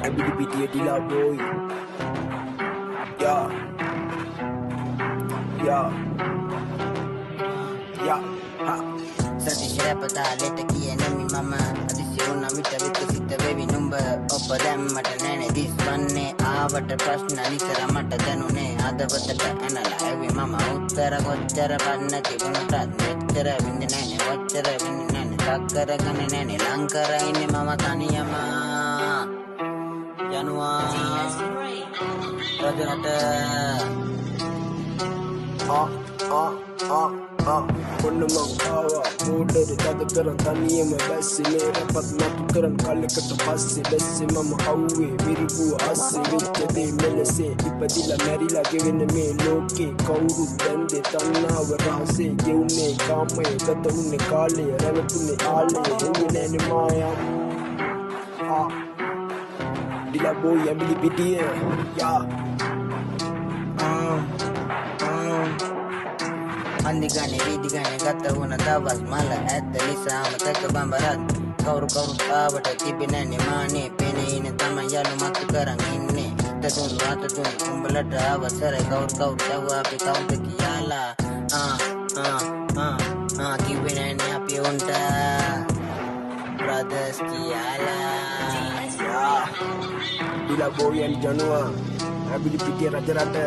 Ability Dilla boy. Yeah, yeah, yeah. Ha. සතිශය පතාලෙට කියනෙමි මම අදිසිවුණ විට විකසිත වෙවි නුඹ ඔබ දැම්මට නැනෙ දිස්වන්නේ ආවට ප්‍රශ්න නිතර මට දැනුනේ අදවතට ඇනලා ඇවි මම උත්තර කොච්චර පන්න තිබුණටත් මෙච්චර විඳ නැනෙ ඔච්චර විඳ නැනෙ තක්කරගෙන නැනෙ ලංකර ඉන්නේ මම තනියම යනවා Rajarata Pernah mengkawa Muda dia tak keran taniya mabasi May rapat matukaran kalikat pasi Besi mama awe Biribu ase Vicha de melese Ipadila merila Givene me loke Kauru dende Tannawa rase Gevne kame Gata unne kale Rangatune ale Unne nene mayam Dilla boy ability Yeah අන්දිගනේ වීදිගනේ ගත වුණ දවස් මල ඇත්ත නිසාම තක බඹරත් කවුරු ආවට තිබෙන්නේ නිමානේ පෙනේන තමයි යලු මතු කරන් ඉන්නේ තතුන් රාතතුන් උඹලට අවසර කවුරු යවුවා අපි කවුද කියලා කිව්වේ නෑනේ අපි උන්ට brothers කියලා Dilla boy and Janua Ability Raja Rata